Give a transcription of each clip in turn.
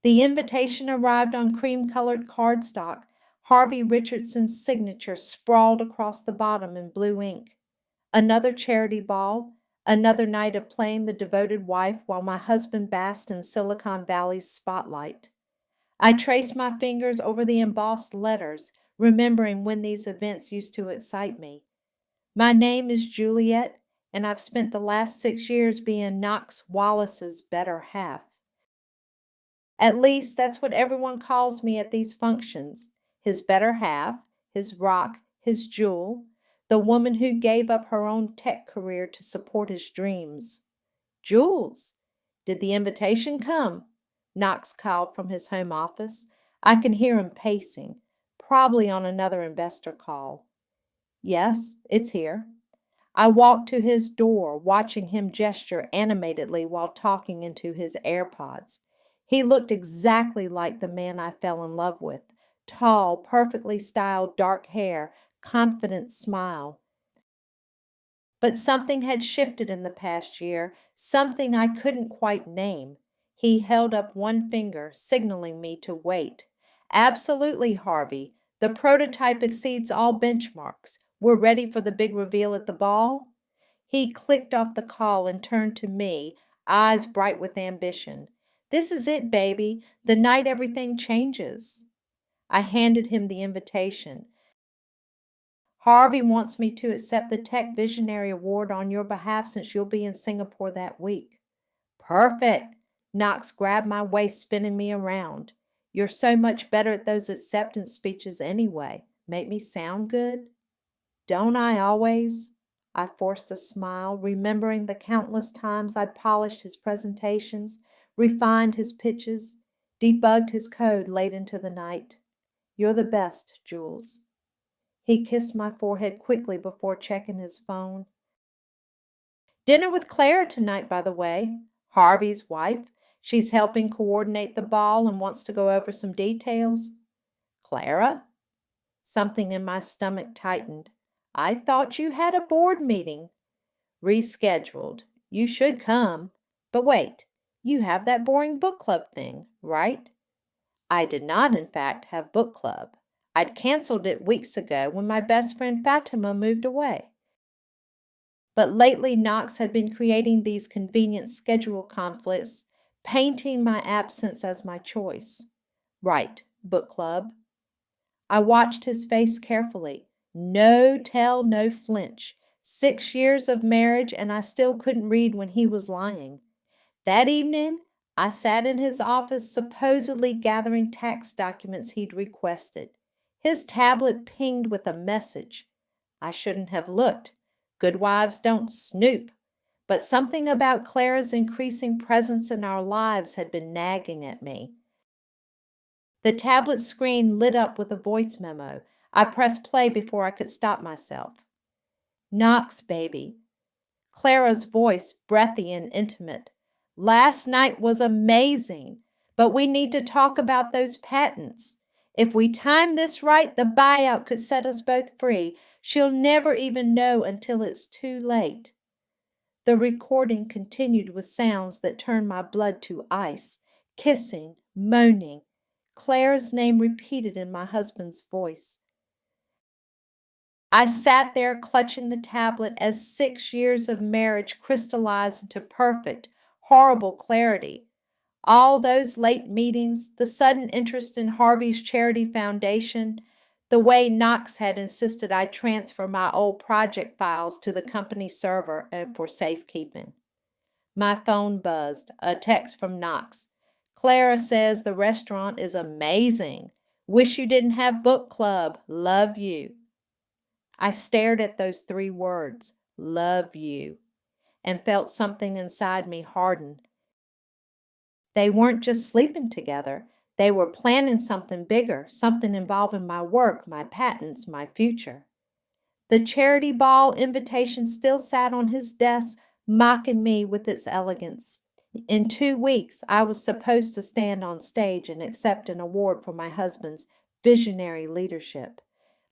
The invitation arrived on cream-colored cardstock. Harvey Richardson's signature sprawled across the bottom in blue ink. Another charity ball, another night of playing the devoted wife while my husband basked in Silicon Valley's spotlight. I traced my fingers over the embossed letters, remembering when these events used to excite me. My name is Juliet, and I've spent the last 6 years being Knox Wallace's better half. At least that's what everyone calls me at these functions. His better half, his rock, his jewel, the woman who gave up her own tech career to support his dreams. Jules, did the invitation come? Knox called from his home office. I can hear him pacing, probably on another investor call. Yes, it's here. I walked to his door, watching him gesture animatedly while talking into his AirPods. He looked exactly like the man I fell in love with. Tall, perfectly styled dark hair, confident smile. But something had shifted in the past year, something I couldn't quite name. He held up one finger, signaling me to wait. Absolutely, Harvey. The prototype exceeds all benchmarks. We're ready for the big reveal at the ball. He clicked off the call and turned to me, eyes bright with ambition. This is it, baby. The night everything changes. I handed him the invitation. Harvey wants me to accept the Tech Visionary Award on your behalf since you'll be in Singapore that week. Perfect. Knox grabbed my waist, spinning me around. You're so much better at those acceptance speeches anyway. Make me sound good? Don't I always? I forced a smile, remembering the countless times I'd polished his presentations, refined his pitches, debugged his code late into the night. You're the best, Jules. He kissed my forehead quickly before checking his phone. Dinner with Clara tonight, by the way. Harvey's wife. She's helping coordinate the ball and wants to go over some details. Clara? Something in my stomach tightened. I thought you had a board meeting. Rescheduled. You should come. But wait, you have that boring book club thing, right? I did not, in fact, have book club. I'd canceled it weeks ago when my best friend Fatima moved away. But lately Knox had been creating these convenient schedule conflicts, painting my absence as my choice. Right, book club. I watched his face carefully. No tell, no flinch. 6 years of marriage, and I still couldn't read when he was lying. That evening, I sat in his office supposedly gathering tax documents he'd requested. His tablet pinged with a message. I shouldn't have looked. Good wives don't snoop. But something about Clara's increasing presence in our lives had been nagging at me. The tablet screen lit up with a voice memo. I pressed play before I could stop myself. Knox, baby. Clara's voice, breathy and intimate. Last night was amazing, but we need to talk about those patents. If we time this right, the buyout could set us both free. She'll never even know until it's too late. The recording continued with sounds that turned my blood to ice, kissing, moaning. Clara's name repeated in my husband's voice. I sat there clutching the tablet as 6 years of marriage crystallized into perfect, horrible clarity. All those late meetings, the sudden interest in Harvey's charity foundation, the way Knox had insisted I transfer my old project files to the company server for safekeeping. My phone buzzed, a text from Knox. Clara says the restaurant is amazing. Wish you didn't have book club. Love you. I stared at those 3 words, love you, and felt something inside me harden. They weren't just sleeping together. They were planning something bigger, something involving my work, my patents, my future. The charity ball invitation still sat on his desk, mocking me with its elegance. In 2 weeks, I was supposed to stand on stage and accept an award for my husband's visionary leadership.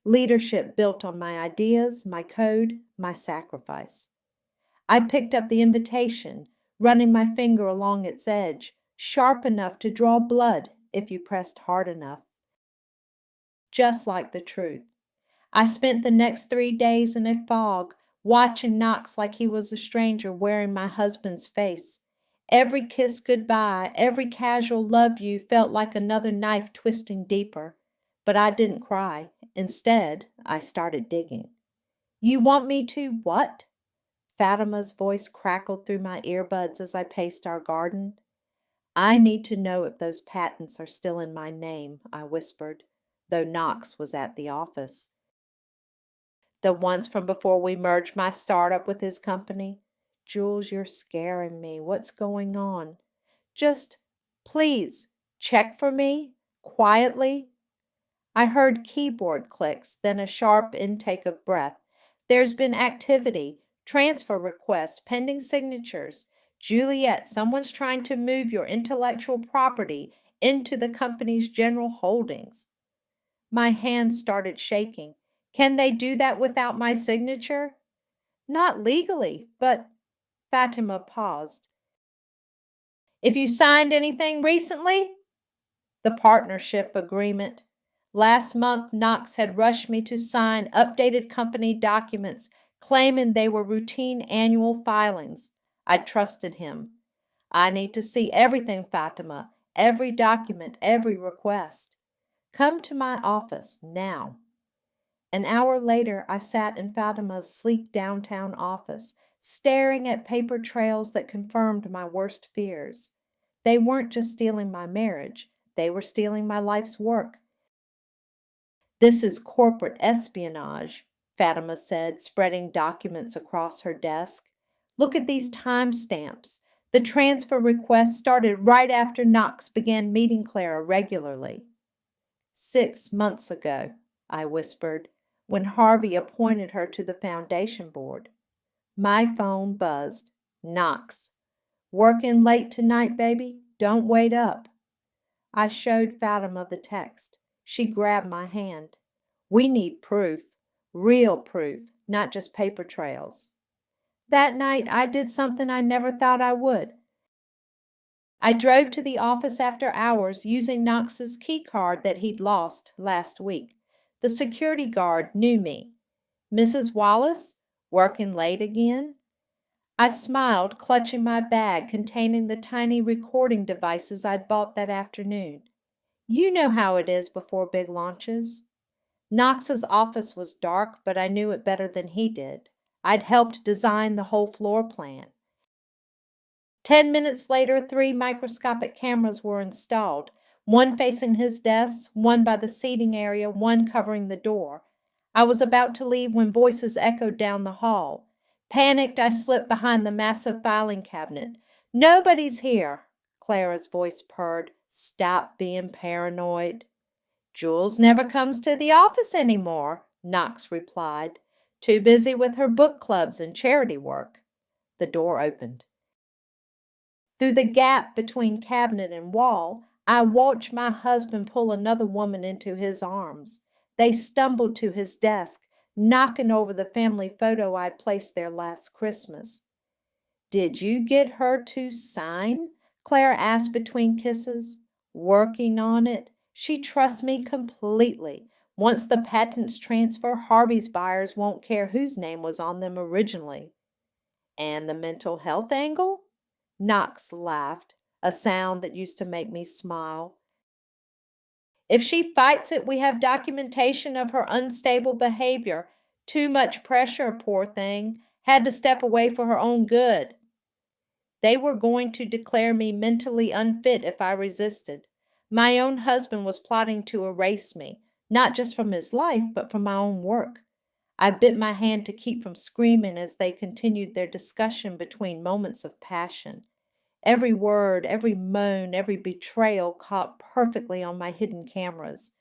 Leadership built on my ideas, my code, my sacrifice. I picked up the invitation, running my finger along its edge. sharp enough to draw blood if you pressed hard enough. Just like the truth. I spent the next 3 days in a fog, watching Knox like he was a stranger wearing my husband's face. Every kiss goodbye, every casual love you felt like another knife twisting deeper. But I didn't cry. Instead, I started digging. You want me to what? Fatima's voice crackled through my earbuds as I paced our garden. I need to know if those patents are still in my name, I whispered, though Knox was at the office. The ones from before we merged my startup with his company. Jules, you're scaring me. What's going on? Just, please, check for me, quietly. I heard keyboard clicks, then a sharp intake of breath. There's been activity, transfer requests, pending signatures. Juliet, someone's trying to move your intellectual property into the company's general holdings. My hands started shaking. Can they do that without my signature? Not legally, but Fatima paused. If you signed anything recently? The partnership agreement. Last month, Knox had rushed me to sign updated company documents claiming they were routine annual filings. I trusted him. I need to see everything, Fatima, every document, every request. Come to my office now. An hour later, I sat in Fatima's sleek downtown office, staring at paper trails that confirmed my worst fears. They weren't just stealing my marriage, they were stealing my life's work. This is corporate espionage, Fatima said, spreading documents across her desk. Look at these timestamps. The transfer request started right after Knox began meeting Clara regularly. 6 months ago, I whispered, when Harvey appointed her to the foundation board. My phone buzzed. Knox. Working late tonight, baby? Don't wait up. I showed Fatima the text. She grabbed my hand. We need proof. Real proof, not just paper trails. That night, I did something I never thought I would. I drove to the office after hours using Knox's key card that he'd lost last week. The security guard knew me. Mrs. Wallace? Working late again? I smiled, clutching my bag containing the tiny recording devices I'd bought that afternoon. You know how it is before big launches. Knox's office was dark, but I knew it better than he did. I'd helped design the whole floor plan. 10 minutes later, 3 microscopic cameras were installed, one facing his desk, one by the seating area, one covering the door. I was about to leave when voices echoed down the hall. Panicked, I slipped behind the massive filing cabinet. Nobody's here, Clara's voice purred. Stop being paranoid. Jules never comes to the office anymore, Knox replied. Too busy with her book clubs and charity work. The door opened. Through the gap between cabinet and wall, I watched my husband pull another woman into his arms. They stumbled to his desk, knocking over the family photo I'd placed there last Christmas. Did you get her to sign? Claire asked between kisses. Working on it. She trusts me completely. Once the patents transfer, Harvey's buyers won't care whose name was on them originally. And the mental health angle? Knox laughed, a sound that used to make me smile. If she fights it, we have documentation of her unstable behavior. Too much pressure, poor thing. Had to step away for her own good. They were going to declare me mentally unfit if I resisted. My own husband was plotting to erase me, not just from his life, but from my own work. I bit my hand to keep from screaming as they continued their discussion between moments of passion. Every word, every moan, every betrayal caught perfectly on my hidden cameras.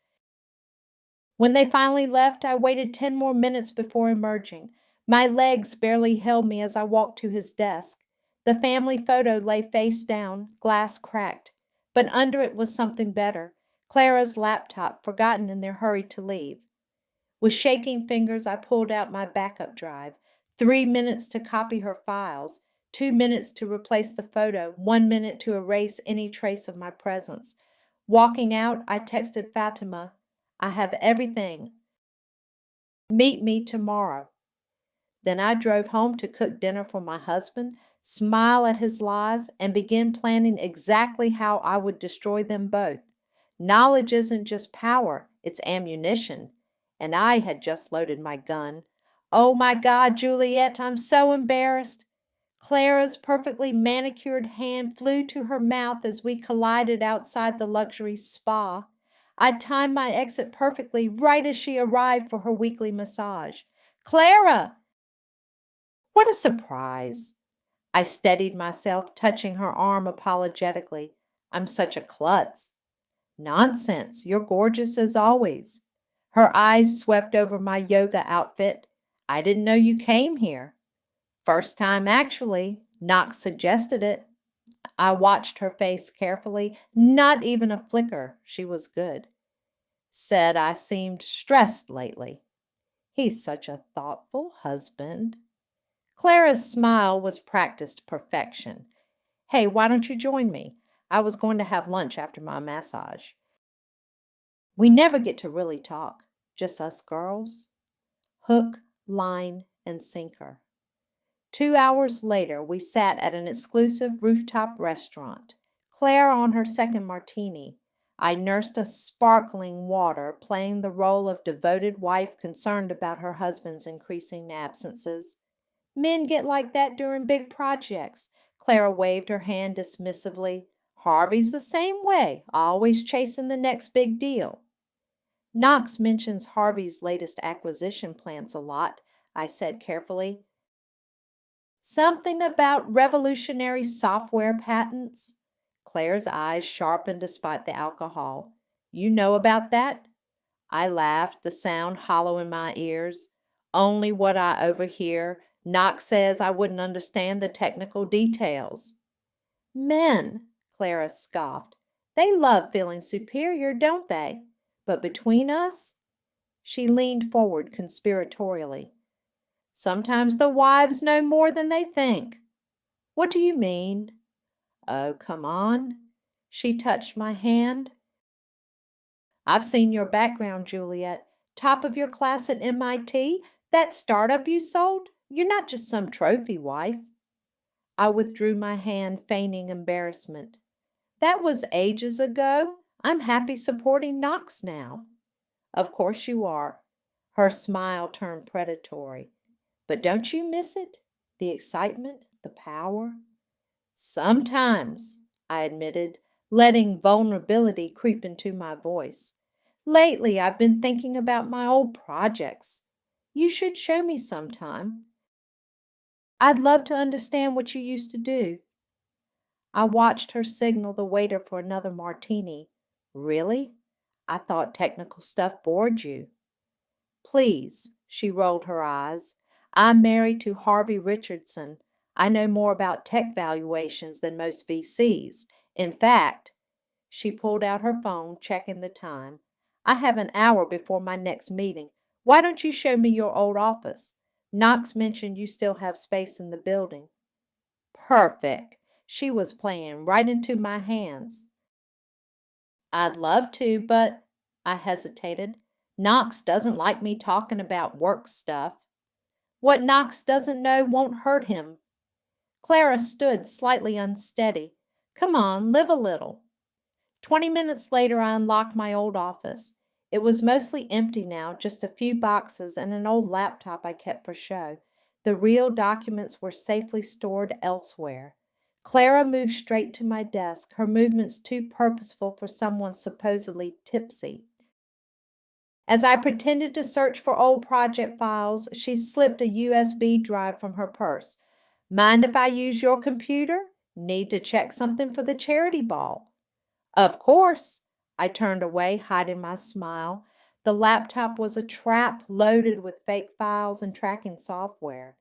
When they finally left, I waited 10 more minutes before emerging. My legs barely held me as I walked to his desk. The family photo lay face down, glass cracked, but under it was something better. Clara's laptop, forgotten in their hurry to leave. With shaking fingers, I pulled out my backup drive. 3 minutes to copy her files. 2 minutes to replace the photo, 1 minute to erase any trace of my presence. Walking out, I texted Fatima, I have everything. Meet me tomorrow. Then I drove home to cook dinner for my husband, smile at his lies, and begin planning exactly how I would destroy them both. Knowledge isn't just power, it's ammunition. And I had just loaded my gun. Oh my God, Juliet, I'm so embarrassed. Clara's perfectly manicured hand flew to her mouth as we collided outside the luxury spa. I'd timed my exit perfectly right as she arrived for her weekly massage. Clara! What a surprise! I steadied myself, touching her arm apologetically. I'm such a klutz. Nonsense, you're gorgeous as always. Her eyes swept over my yoga outfit. I didn't know you came here. First time, actually. Knox suggested it. I watched her face carefully. Not even a flicker. She was good. Said I seemed stressed lately. He's such a thoughtful husband. Clara's smile was practiced perfection. Hey, why don't you join me? I was going to have lunch after my massage. We never get to really talk, just us girls. Hook, line, and sinker. 2 hours later, we sat at an exclusive rooftop restaurant. Clara on her second martini. I nursed a sparkling water, playing the role of devoted wife concerned about her husband's increasing absences. Men get like that during big projects. Clara waved her hand dismissively. Harvey's the same way, always chasing the next big deal. Knox mentions Harvey's latest acquisition plans a lot, I said carefully. Something about revolutionary software patents? Claire's eyes sharpened despite the alcohol. You know about that? I laughed, the sound hollow in my ears. Only what I overhear. Knox says I wouldn't understand the technical details. Men, Clara scoffed. They love feeling superior, don't they? But between us? She leaned forward conspiratorially. Sometimes the wives know more than they think. What do you mean? Oh, come on. She touched my hand. I've seen your background, Juliet. Top of your class at MIT? That startup you sold? You're not just some trophy wife. I withdrew my hand, feigning embarrassment. That was ages ago. I'm happy supporting Knox now. Of course you are. Her smile turned predatory. But don't you miss it? The excitement, the power? Sometimes, I admitted, letting vulnerability creep into my voice. Lately, I've been thinking about my old projects. You should show me sometime. I'd love to understand what you used to do. I watched her signal the waiter for another martini. Really? I thought technical stuff bored you. Please, she rolled her eyes. I'm married to Harvey Richardson. I know more about tech valuations than most VCs. In fact, she pulled out her phone, checking the time. I have an hour before my next meeting. Why don't you show me your old office? Knox mentioned you still have space in the building. Perfect. She was playing right into my hands. I'd love to, but I hesitated. Knox doesn't like me talking about work stuff. What Knox doesn't know won't hurt him. Clara stood slightly unsteady. Come on, live a little. 20 minutes later, I unlocked my old office. It was mostly empty now, just a few boxes and an old laptop I kept for show. The real documents were safely stored elsewhere. Clara moved straight to my desk, her movements too purposeful for someone supposedly tipsy. As I pretended to search for old project files, she slipped a USB drive from her purse. Mind if I use your computer? Need to check something for the charity ball. Of course. I turned away, hiding my smile. The laptop was a trap loaded with fake files and tracking software.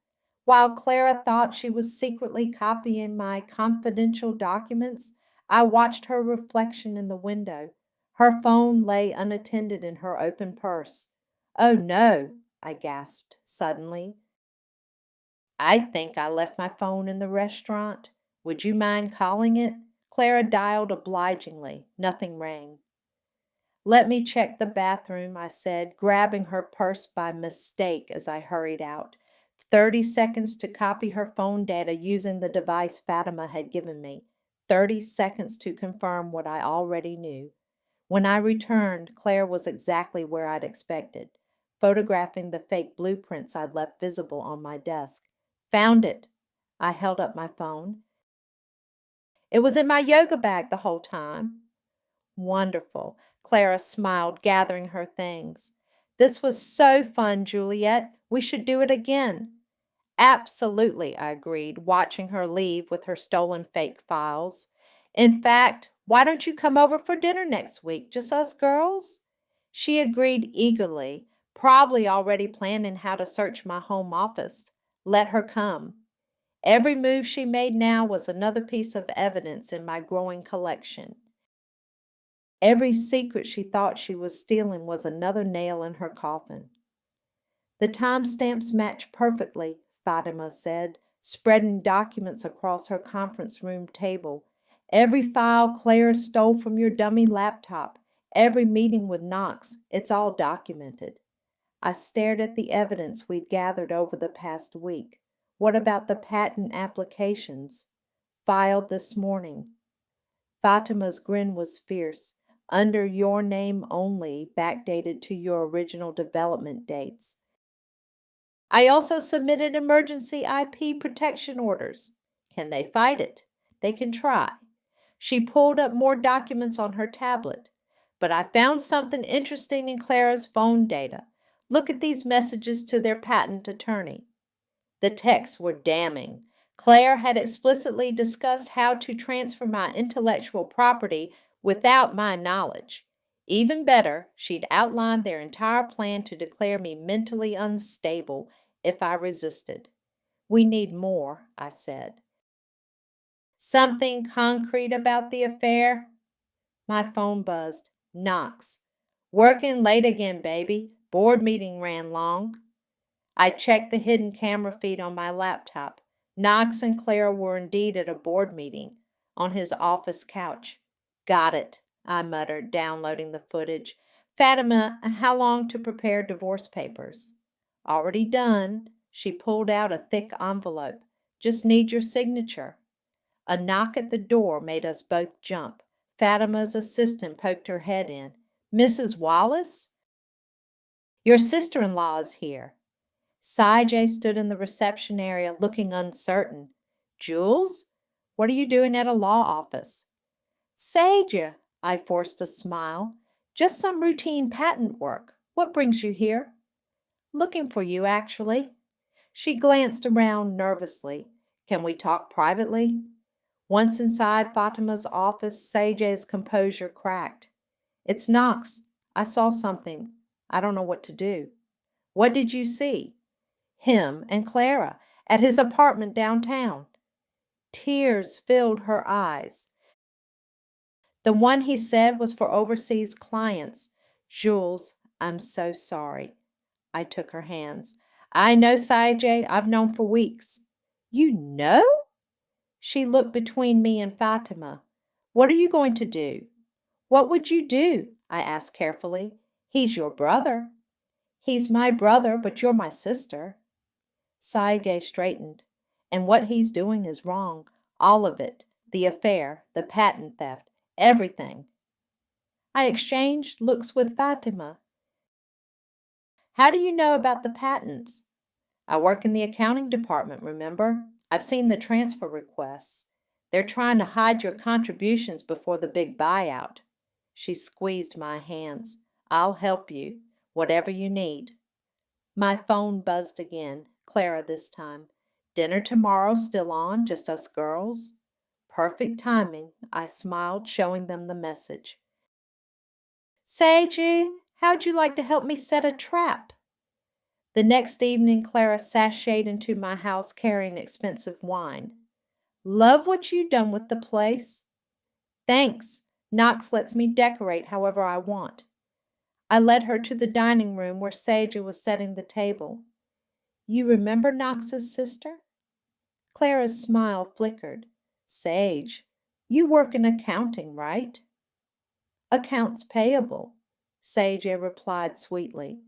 While Clara thought she was secretly copying my confidential documents, I watched her reflection in the window. Her phone lay unattended in her open purse. Oh no, I gasped suddenly. I think I left my phone in the restaurant. Would you mind calling it? Clara dialed obligingly. Nothing rang. Let me check the bathroom, I said, grabbing her purse by mistake as I hurried out. 30 seconds to copy her phone data using the device Fatima had given me. 30 seconds to confirm what I already knew. When I returned, Claire was exactly where I'd expected, photographing the fake blueprints I'd left visible on my desk. Found it. I held up my phone. It was in my yoga bag the whole time. Wonderful. Clara smiled, gathering her things. This was so fun, Juliet. We should do it again. Absolutely, I agreed, watching her leave with her stolen fake files. In fact, why don't you come over for dinner next week, just us girls? She agreed eagerly, probably already planning how to search my home office. Let her come. Every move she made now was another piece of evidence in my growing collection. Every secret she thought she was stealing was another nail in her coffin. The timestamps match perfectly, Fatima said, spreading documents across her conference room table. Every file Claire stole from your dummy laptop, every meeting with Knox, it's all documented. I stared at the evidence we'd gathered over the past week. What about the patent applications? Filed this morning. Fatima's grin was fierce. Under your name only, backdated to your original development dates. I also submitted emergency IP protection orders. Can they fight it? They can try. She pulled up more documents on her tablet. But I found something interesting in Clara's phone data. Look at these messages to their patent attorney. The texts were damning. Claire had explicitly discussed how to transfer my intellectual property without my knowledge. Even better, she'd outlined their entire plan to declare me mentally unstable if I resisted. We need more, I said. Something concrete about the affair? My phone buzzed. Knox. Working late again, baby. Board meeting ran long. I checked the hidden camera feed on my laptop. Knox and Clara were indeed at a board meeting on his office couch. Got it, I muttered, downloading the footage. Fatima, how long to prepare divorce papers? Already done. She pulled out a thick envelope. Just need your signature. A knock at the door made us both jump. Fatima's assistant poked her head in. Mrs. Wallace? Your sister-in-law is here. J. stood in the reception area looking uncertain. Jules? What are you doing at a law office? Sage, I forced a smile. Just some routine patent work. What brings you here? Looking for you, actually. She glanced around nervously. Can we talk privately? Once inside Fatima's office, Sage's composure cracked. It's Knox. I saw something. I don't know what to do. What did you see? Him and Clara at his apartment downtown. Tears filled her eyes. The one he said was for overseas clients. Jules, I'm so sorry. I took her hands. I know, Sajay. I've known for weeks. You know? She looked between me and Fatima. What are you going to do? What would you do? I asked carefully. He's your brother. He's my brother, but you're my sister. Sajay straightened. And what he's doing is wrong. All of it. The affair, the patent theft, everything. I exchanged looks with Fatima. How do you know about the patents? I work in the accounting department, remember? I've seen the transfer requests. They're trying to hide your contributions before the big buyout. She squeezed my hands. I'll help you, whatever you need. My phone buzzed again. Clara this time. Dinner tomorrow still on, just us girls? Perfect timing, I smiled, showing them the message. Seiji, how'd you like to help me set a trap? The next evening, Clara sashayed into my house carrying expensive wine. Love what you've done with the place. Thanks. Knox lets me decorate however I want. I led her to the dining room where Seiji was setting the table. You remember Knox's sister? Clara's smile flickered. Sage, you work in accounting, right? Accounts payable, Sage replied sweetly.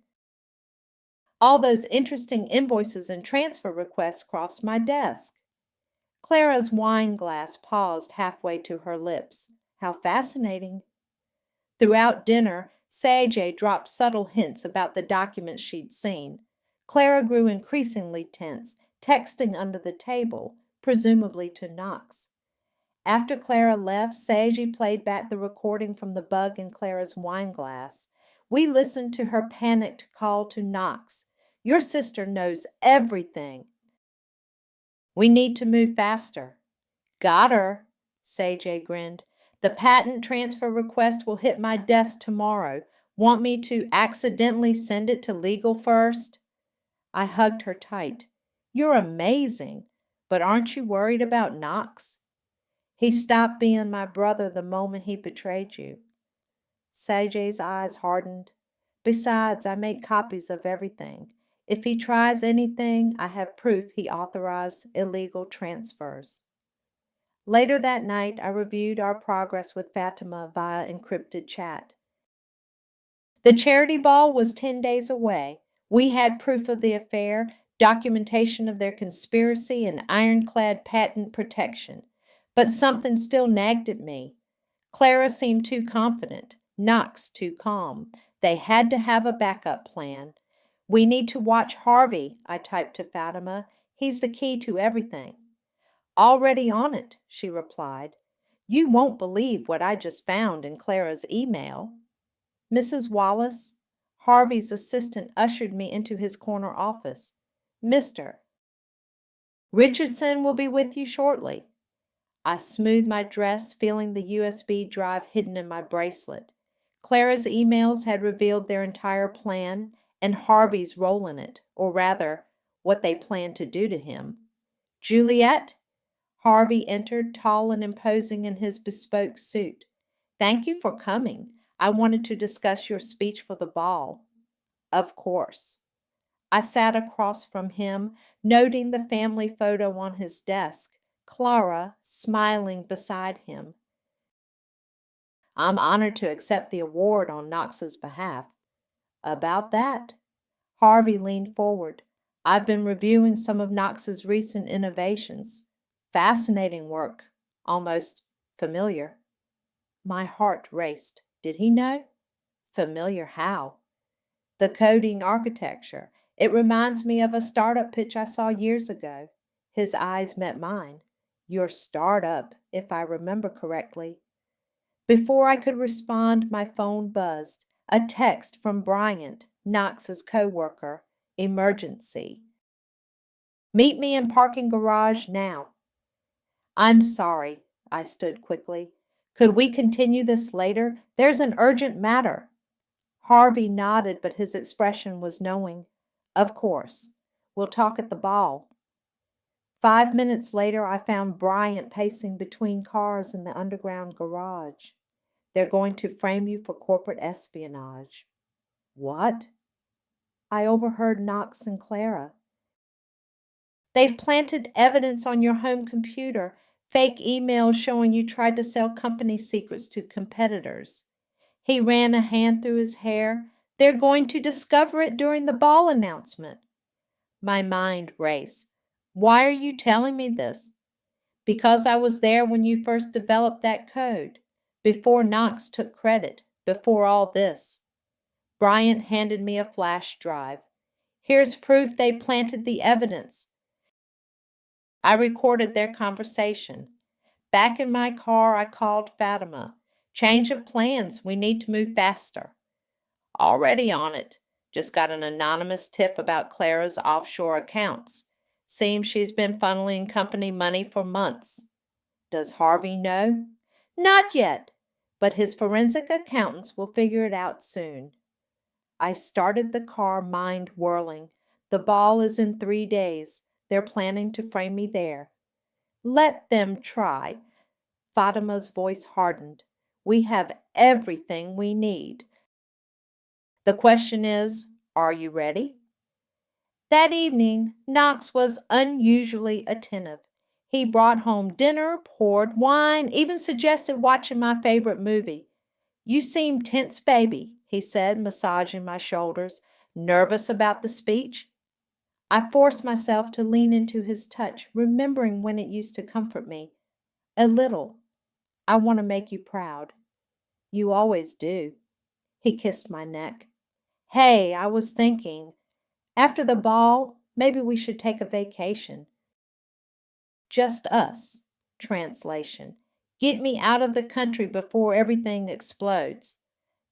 All those interesting invoices and transfer requests crossed my desk. Clara's wine glass paused halfway to her lips. How fascinating. Throughout dinner, Sage dropped subtle hints about the documents she'd seen. Clara grew increasingly tense, texting under the table, presumably to Knox. After Clara left, Sage played back the recording from the bug in Clara's wine glass. We listened to her panicked call to Knox. Your sister knows everything. We need to move faster. Got her, Sage grinned. The patent transfer request will hit my desk tomorrow. Want me to accidentally send it to legal first? I hugged her tight. You're amazing, but aren't you worried about Knox? He stopped being my brother the moment he betrayed you. Sage's eyes hardened. Besides, I make copies of everything. If he tries anything, I have proof he authorized illegal transfers. Later that night, I reviewed our progress with Fatima via encrypted chat. The charity ball was 10 days away. We had proof of the affair, documentation of their conspiracy, and ironclad patent protection. But something still nagged at me. Clara seemed too confident, Knox too calm. They had to have a backup plan. We need to watch Harvey, I typed to Fatima. He's the key to everything. Already on it, she replied. You won't believe what I just found in Clara's email. Mrs. Wallace, Harvey's assistant ushered me into his corner office. Mr. Richardson will be with you shortly. I smoothed my dress, feeling the USB drive hidden in my bracelet. Clara's emails had revealed their entire plan and Harvey's role in it, or rather, what they planned to do to him. Juliet? Harvey entered, tall and imposing in his bespoke suit. Thank you for coming. I wanted to discuss your speech for the ball. Of course. I sat across from him, noting the family photo on his desk, Clara smiling beside him. I'm honored to accept the award on Knox's behalf. About that, Harvey leaned forward. I've been reviewing some of Knox's recent innovations. Fascinating work, almost familiar. My heart raced. Did he know? Familiar how? The coding architecture. It reminds me of a startup pitch I saw years ago. His eyes met mine. Your startup, if I remember correctly. Before I could respond, my phone buzzed. A text from Bryant, Knox's co-worker. Emergency. Meet me in parking garage now. I'm sorry, I stood quickly. Could we continue this later? There's an urgent matter. Harvey nodded, but his expression was knowing. Of course. We'll talk at the ball. 5 minutes later, I found Bryant pacing between cars in the underground garage. They're going to frame you for corporate espionage. What? I overheard Knox and Clara. They've planted evidence on your home computer, fake emails showing you tried to sell company secrets to competitors. He ran a hand through his hair. They're going to discover it during the ball announcement. My mind raced. Why are you telling me this? Because I was there when you first developed that code, before Knox took credit, before all this. Bryant handed me a flash drive. Here's proof they planted the evidence. I recorded their conversation. Back in my car, I called Fatima. Change of plans. We need to move faster. Already on it. Just got an anonymous tip about Clara's offshore accounts. Seems she's been funneling company money for months. Does Harvey know? Not yet, but his forensic accountants will figure it out soon. I started the car, mind whirling. The ball is in 3 days. They're planning to frame me there. Let them try. Fatima's voice hardened. We have everything we need. The question is, are you ready? That evening, Knox was unusually attentive. He brought home dinner, poured wine, even suggested watching my favorite movie. "You seem tense, baby," he said, massaging my shoulders. "Nervous about the speech?" I forced myself to lean into his touch, remembering when it used to comfort me. "A little. I want to make you proud." "You always do." He kissed my neck. "Hey, I was thinking, after the ball, maybe we should take a vacation. Just us." Translation: "Get me out of the country before everything explodes."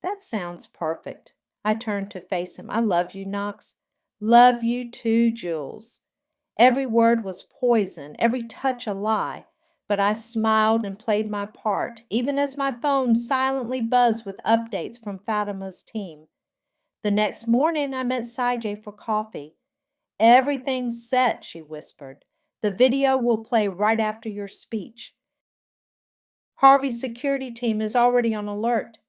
"That sounds perfect." I turned to face him. "I love you, Knox." "Love you too, Jules." Every word was poison, every touch a lie, but I smiled and played my part, even as my phone silently buzzed with updates from Fatima's team. The next morning, I met Sajay for coffee. "Everything's set," she whispered. "The video will play right after your speech. Harvey's security team is already on alert."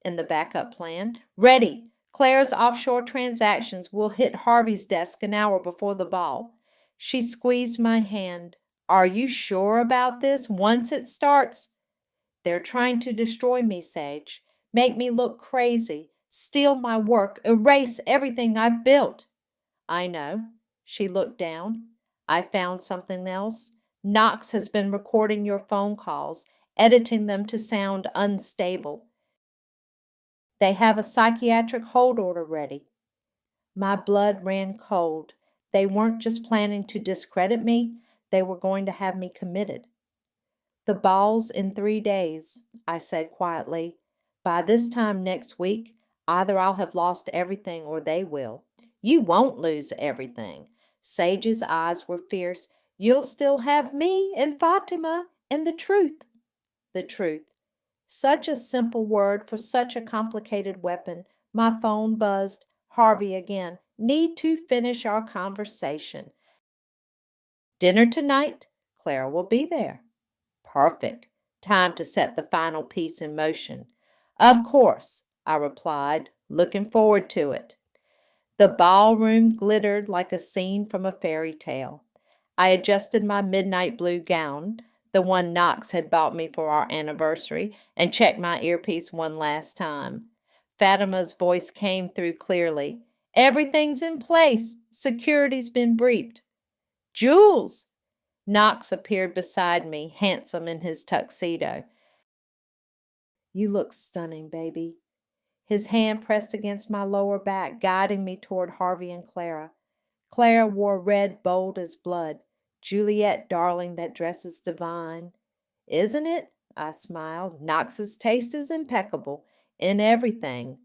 "In the backup plan?" "Ready. Claire's offshore transactions will hit Harvey's desk an hour before the ball." She squeezed my hand. "Are you sure about this? Once it starts—" "They're trying to destroy me, Sage. Make me look crazy. Steal my work. Erase everything I've built." "I know." She looked down. "I found something else. Knox has been recording your phone calls, editing them to sound unstable. They have a psychiatric hold order ready." My blood ran cold. They weren't just planning to discredit me, they were going to have me committed. "The ball's in 3 days," I said quietly. "By this time next week, either I'll have lost everything or they will." "You won't lose everything." Sage's eyes were fierce. "You'll still have me and Fatima and the truth." The truth. Such a simple word for such a complicated weapon. My phone buzzed. Harvey again. "Need to finish our conversation." "Dinner tonight? Clara will be there." "Perfect. Time to set the final piece in motion." "Of course," I replied, looking forward to it. The ballroom glittered like a scene from a fairy tale. I adjusted my midnight blue gown, the one Knox had bought me for our anniversary, and checked my earpiece one last time. Fatima's voice came through clearly. "Everything's in place. Security's been briefed." "Jules!" Knox appeared beside me, handsome in his tuxedo. "You look stunning, baby." His hand pressed against my lower back, guiding me toward Harvey and Clara. Clara wore red bold as blood. "Juliet, darling, that dress is divine." "Isn't it?" I smiled. "Knox's taste is impeccable in everything."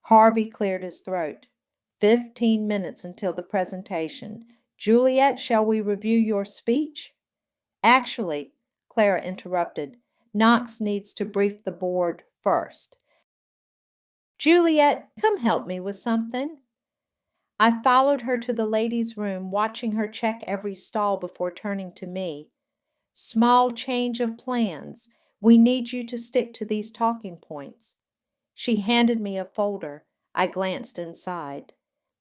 Harvey cleared his throat. 15 minutes until the presentation. "Juliet, shall we review your speech?" "Actually," Clara interrupted, "Knox needs to brief the board first." "Juliet, come help me with something." I followed her to the ladies' room, watching her check every stall before turning to me. "Small change of plans. We need you to stick to these talking points." She handed me a folder. I glanced inside.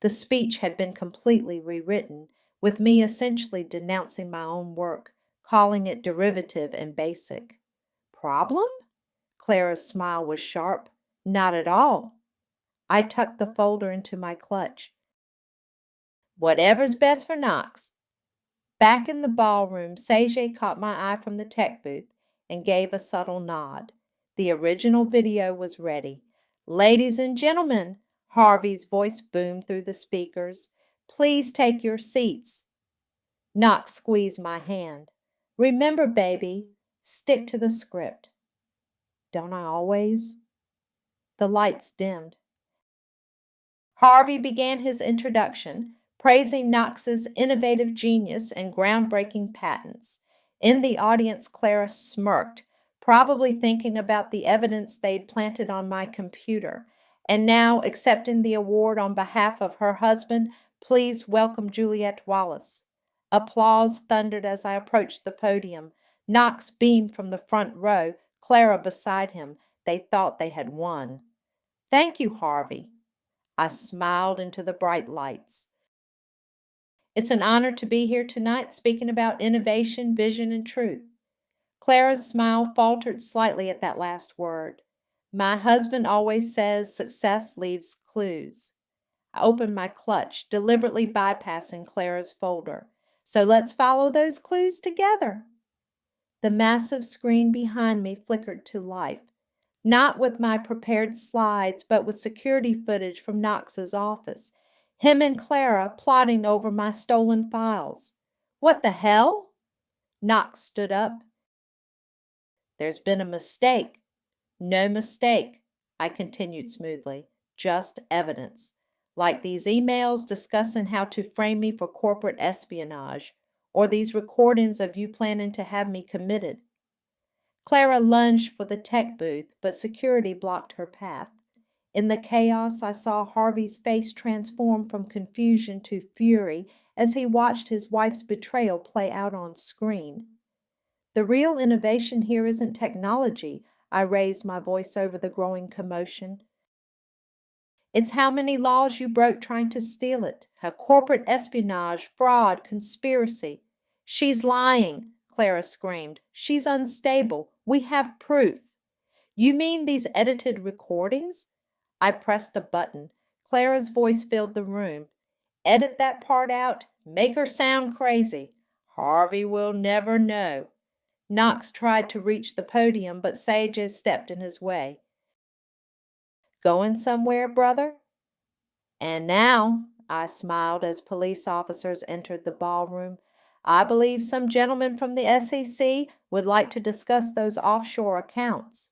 The speech had been completely rewritten, with me essentially denouncing my own work, calling it derivative and basic. "Problem?" Clara's smile was sharp. "Not at all." I tucked the folder into my clutch. "Whatever's best for Knox." Back in the ballroom, Sajay caught my eye from the tech booth and gave a subtle nod. The original video was ready. "Ladies and gentlemen," Harvey's voice boomed through the speakers, "please take your seats." Knox squeezed my hand. "Remember, baby, stick to the script." "Don't I always?" The lights dimmed. Harvey began his introduction, praising Knox's innovative genius and groundbreaking patents. In the audience, Clara smirked, probably thinking about the evidence they'd planted on my computer. And now, accepting the award on behalf of her husband, please welcome Juliet Wallace. Applause thundered as I approached the podium. Knox beamed from the front row, Clara beside him. They thought they had won. "Thank you, Harvey." I smiled into the bright lights. It's an honor to be here tonight speaking about innovation, vision, and truth. Clara's smile faltered slightly at that last word. My husband always says success leaves clues. I opened my clutch, deliberately bypassing Clara's folder. So let's follow those clues together. The massive screen behind me flickered to life, not with my prepared slides, but with security footage from Knox's office. Him and Clara plotting over my stolen files. What the hell? Knox stood up. There's been a mistake. No mistake, I continued smoothly. Just evidence. Like these emails discussing how to frame me for corporate espionage, or these recordings of you planning to have me committed. Clara lunged for the tech booth, but security blocked her path. In the chaos, I saw Harvey's face transform from confusion to fury as he watched his wife's betrayal play out on screen. The real innovation here isn't technology. I raised my voice over the growing commotion. It's how many laws you broke trying to steal it. A corporate espionage, fraud, conspiracy. She's lying, Clara screamed. She's unstable. We have proof. You mean these edited recordings? I pressed a button. Clara's voice filled the room. Edit that part out. Make her sound crazy. Harvey will never know. Knox tried to reach the podium, but Sage stepped in his way. Going somewhere, brother? And now, I smiled as police officers entered the ballroom, I believe some gentleman from the SEC would like to discuss those offshore accounts.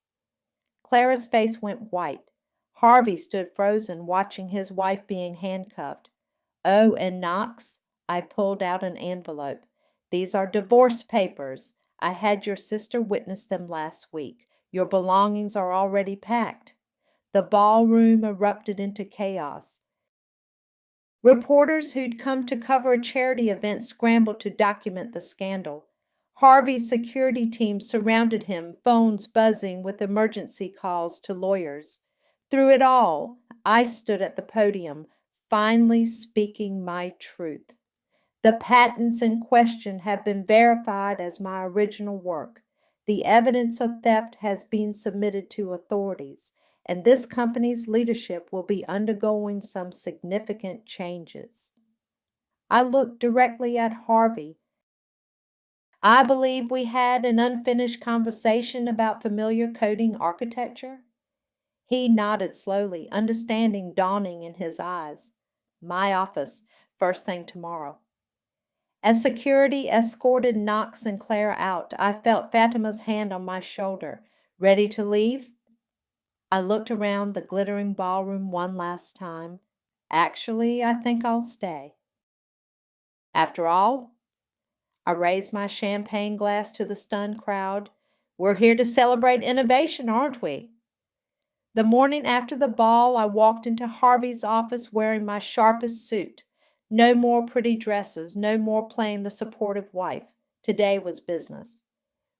Clara's face went white. Harvey stood frozen, watching his wife being handcuffed. Oh, and Knox, I pulled out an envelope. These are divorce papers. I had your sister witness them last week. Your belongings are already packed. The ballroom erupted into chaos. Reporters who'd come to cover a charity event scrambled to document the scandal. Harvey's security team surrounded him, phones buzzing with emergency calls to lawyers. Through it all, I stood at the podium, finally speaking my truth. The patents in question have been verified as my original work. The evidence of theft has been submitted to authorities, and this company's leadership will be undergoing some significant changes. I looked directly at Harvey. I believe we had an unfinished conversation about familiar coding architecture. He nodded slowly, understanding dawning in his eyes. My office, first thing tomorrow. As security escorted Knox and Clara out, I felt Fatima's hand on my shoulder. Ready to leave? I looked around the glittering ballroom one last time. Actually, I think I'll stay. After all, I raised my champagne glass to the stunned crowd. We're here to celebrate innovation, aren't we? The morning after the ball, I walked into Harvey's office wearing my sharpest suit. No more pretty dresses, no more playing the supportive wife. Today was business.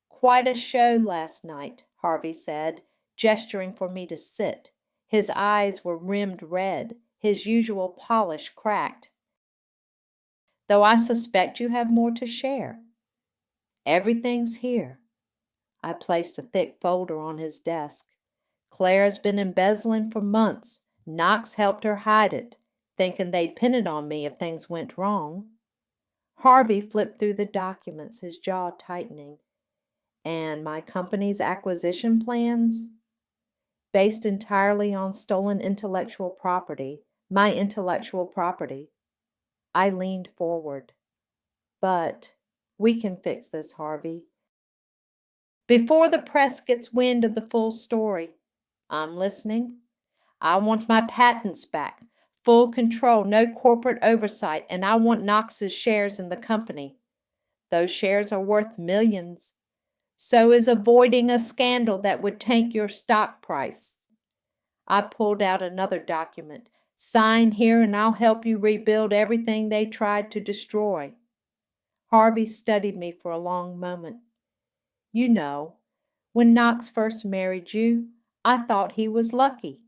Quite a show last night, Harvey said, gesturing for me to sit. His eyes were rimmed red, his usual polish cracked. Though I suspect you have more to share. Everything's here. I placed a thick folder on his desk. Clara's been embezzling for months. Knox helped her hide it, thinking they'd pin it on me if things went wrong. Harvey flipped through the documents, his jaw tightening. And my company's acquisition plans? Based entirely on stolen intellectual property, my intellectual property. I leaned forward. But we can fix this, Harvey. Before the press gets wind of the full story. I'm listening. I want my patents back, full control, no corporate oversight, and I want Knox's shares in the company. Those shares are worth millions. So is avoiding a scandal that would tank your stock price. I pulled out another document. Sign here and I'll help you rebuild everything they tried to destroy. Harvey studied me for a long moment. You know, when Knox first married you, I thought he was lucky.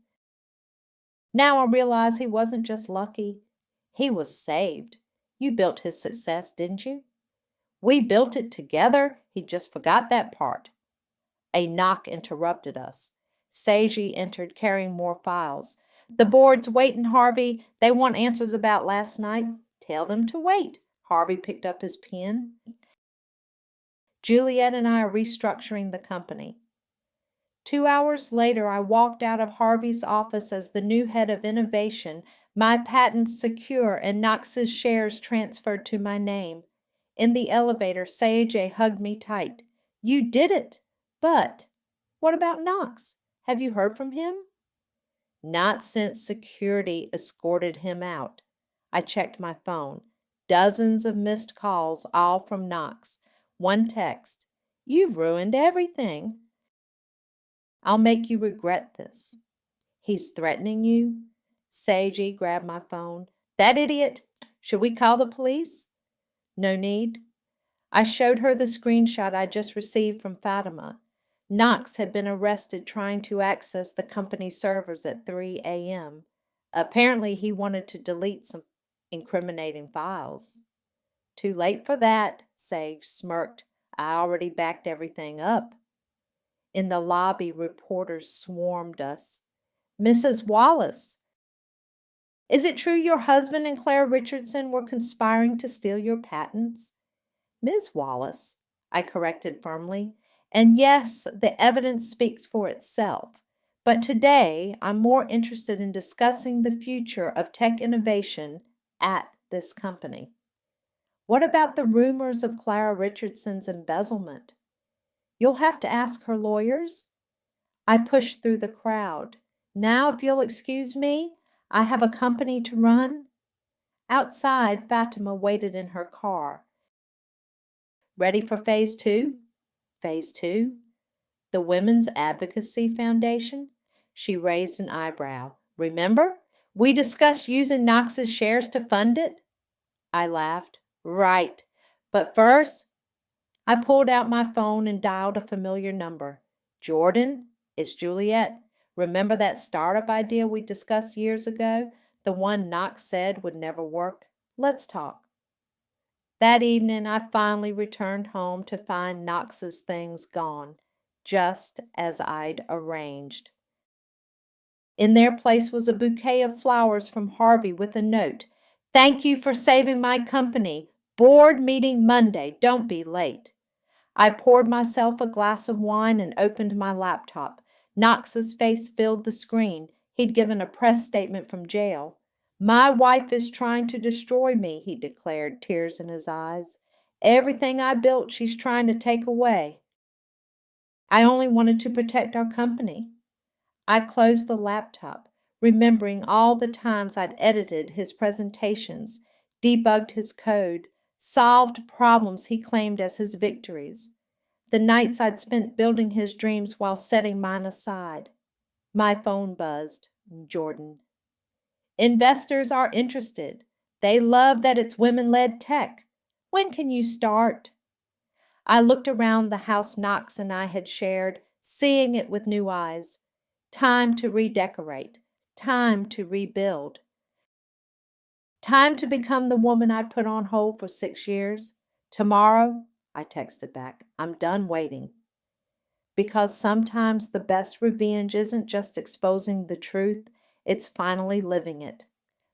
Now I realize he wasn't just lucky. He was saved. You built his success, didn't you? We built it together. He just forgot that part. A knock interrupted us. Seiji entered carrying more files. The board's waiting, Harvey. They want answers about last night. Tell them to wait. Harvey picked up his pen. Juliet and I are restructuring the company. 2 hours later, I walked out of Harvey's office as the new head of innovation, my patents secure and Knox's shares transferred to my name. In the elevator, Seiji hugged me tight. You did it! But what about Knox? Have you heard from him? Not since security escorted him out. I checked my phone. Dozens of missed calls, all from Knox. One text. You've ruined everything. I'll make you regret this. He's threatening you? Seiji grabbed my phone. That idiot! Should we call the police? No need. I showed her the screenshot I just received from Fatima. Knox had been arrested trying to access the company servers at 3 a.m. Apparently, he wanted to delete some incriminating files. Too late for that, Sage smirked. I already backed everything up. In the lobby, reporters swarmed us. Mrs. Wallace, is it true your husband and Claire Richardson were conspiring to steal your patents? Ms. Wallace, I corrected firmly. And yes, the evidence speaks for itself. But today, I'm more interested in discussing the future of tech innovation at this company. What about the rumors of Clara Richardson's embezzlement? You'll have to ask her lawyers. I pushed through the crowd. Now, if you'll excuse me, I have a company to run. Outside, Fatima waited in her car. Ready for phase 2? Phase 2? The Women's Advocacy Foundation? She raised an eyebrow. Remember? We discussed using Knox's shares to fund it? I laughed. Right. But first, I pulled out my phone and dialed a familiar number. Jordan, it's Juliet. Remember that startup idea we discussed years ago? The one Knox said would never work? Let's talk. That evening, I finally returned home to find Knox's things gone, just as I'd arranged. In their place was a bouquet of flowers from Harvey with a note. Thank you for saving my company. Board meeting Monday. Don't be late. I poured myself a glass of wine and opened my laptop. Knox's face filled the screen. He'd given a press statement from jail. My wife is trying to destroy me, he declared, tears in his eyes. Everything I built, she's trying to take away. I only wanted to protect our company. I closed the laptop, remembering all the times I'd edited his presentations, debugged his code, solved problems he claimed as his victories. The nights I'd spent building his dreams while setting mine aside. My phone buzzed. Jordan. Investors are interested. They love that it's women-led tech. When can you start? I looked around the house Knox and I had shared, seeing it with new eyes. Time to redecorate. Time to rebuild. Time to become the woman I'd put on hold for 6 years. Tomorrow, I texted back, I'm done waiting. Because sometimes the best revenge isn't just exposing the truth, it's finally living it.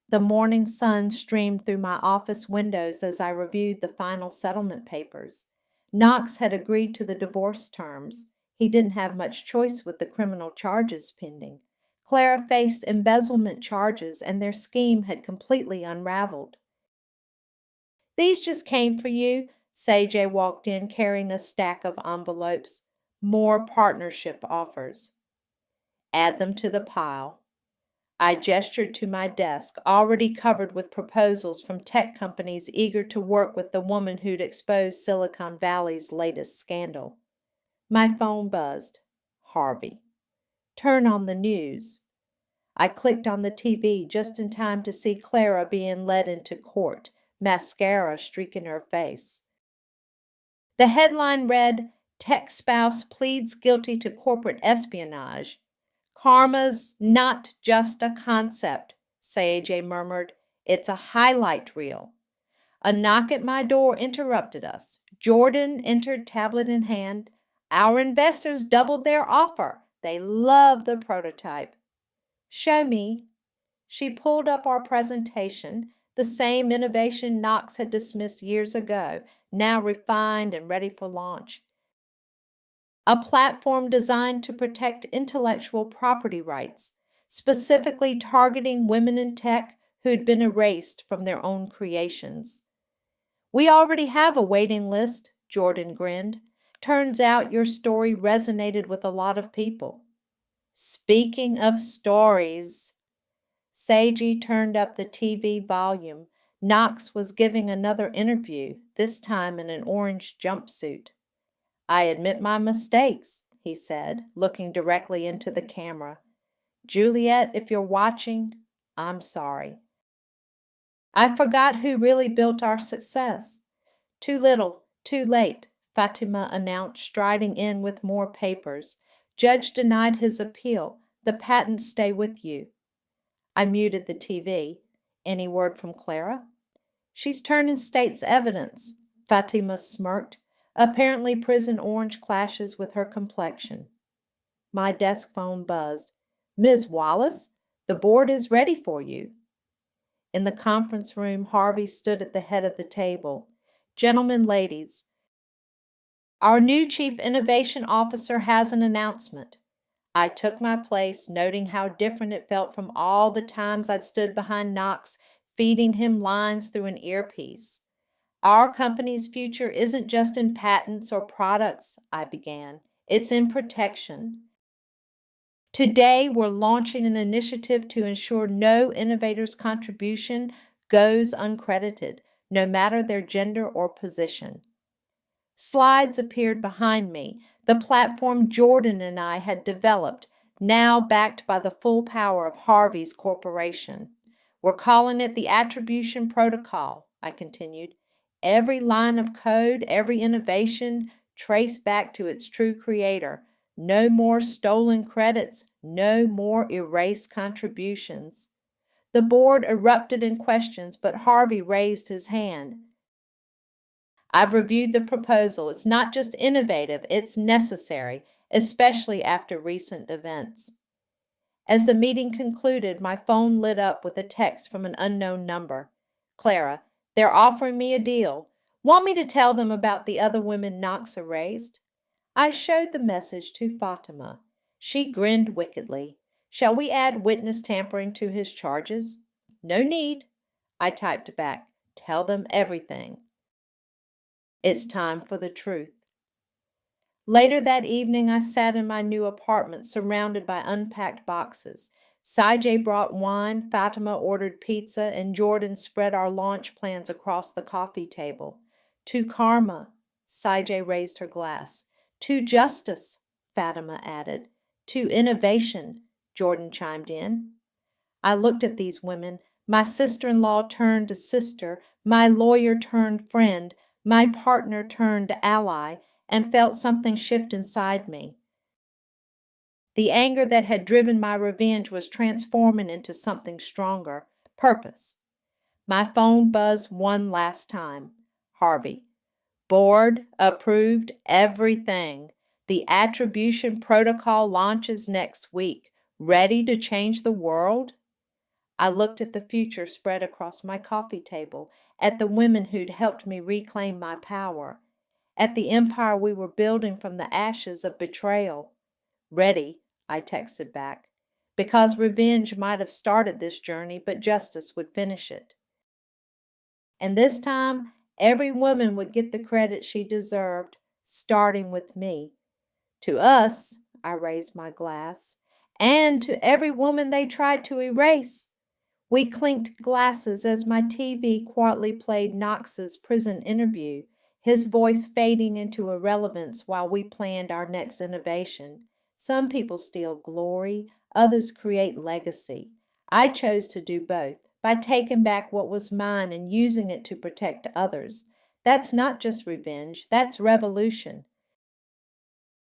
The morning sun streamed through my office windows as I reviewed the final settlement papers. Knox had agreed to the divorce terms. He didn't have much choice with the criminal charges pending. Clara faced embezzlement charges, and their scheme had completely unraveled. These just came for you. Seiji walked in carrying a stack of envelopes. More partnership offers. Add them to the pile. I gestured to my desk, already covered with proposals from tech companies eager to work with the woman who'd exposed Silicon Valley's latest scandal. My phone buzzed. Harvey. Turn on the news. I clicked on the TV just in time to see Clara being led into court, mascara streaking her face. The headline read, Tech spouse pleads guilty to corporate espionage. Karma's not just a concept, Seiji murmured. It's a highlight reel. A knock at my door interrupted us. Jordan entered, tablet in hand. Our investors doubled their offer. They love the prototype. Show me. She pulled up our presentation, the same innovation Knox had dismissed years ago, now refined and ready for launch. A platform designed to protect intellectual property rights, specifically targeting women in tech who'd been erased from their own creations. We already have a waiting list, Jordan grinned. Turns out your story resonated with a lot of people. Speaking of stories, Seiji turned up the TV volume. Knox was giving another interview, this time in an orange jumpsuit. I admit my mistakes, he said, looking directly into the camera. Juliet, if you're watching, I'm sorry. I forgot who really built our success. Too little, too late, Fatima announced, striding in with more papers. Judge denied his appeal. The patents stay with you. I muted the TV. Any word from Clara? She's turning state's evidence, Fatima smirked. Apparently prison orange clashes with her complexion. My desk phone buzzed. Ms. Wallace, the board is ready for you. In the conference room, Harvey stood at the head of the table. Gentlemen, ladies, our new Chief Innovation Officer has an announcement. I took my place, noting how different it felt from all the times I'd stood behind Knox, feeding him lines through an earpiece. Our company's future isn't just in patents or products, I began. It's in protection. Today, we're launching an initiative to ensure no innovator's contribution goes uncredited, no matter their gender or position. Slides appeared behind me, the platform Jordan and I had developed, now backed by the full power of Harvey's corporation. We're calling it the Attribution Protocol, I continued. Every line of code, every innovation traced back to its true creator. No more stolen credits, no more erased contributions. The board erupted in questions, but Harvey raised his hand. I've reviewed the proposal. It's not just innovative, it's necessary, especially after recent events. As the meeting concluded, my phone lit up with a text from an unknown number. Clara, they're offering me a deal. Want me to tell them about the other women Knox erased? I showed the message to Fatima. She grinned wickedly. Shall we add witness tampering to his charges? No need. I typed back. Tell them everything. It's time for the truth. Later that evening, I sat in my new apartment surrounded by unpacked boxes. Sajay brought wine, Fatima ordered pizza, and Jordan spread our launch plans across the coffee table. To karma, Sajay raised her glass. To justice, Fatima added. To innovation, Jordan chimed in. I looked at these women, my sister-in-law turned sister, my lawyer turned friend, my partner turned ally, and felt something shift inside me. The anger that had driven my revenge was transforming into something stronger, purpose. My phone buzzed one last time. Harvey. Board approved everything. The attribution protocol launches next week. Ready to change the world? I looked at the future spread across my coffee table, at the women who'd helped me reclaim my power, at the empire we were building from the ashes of betrayal. Ready, I texted back, because revenge might have started this journey, but justice would finish it. And this time, every woman would get the credit she deserved, starting with me. To us, I raised my glass, and to every woman they tried to erase. We clinked glasses as my TV quietly played Knox's prison interview, his voice fading into irrelevance while we planned our next innovation. Some people steal glory, others create legacy. I chose to do both, by taking back what was mine and using it to protect others. That's not just revenge, that's revolution.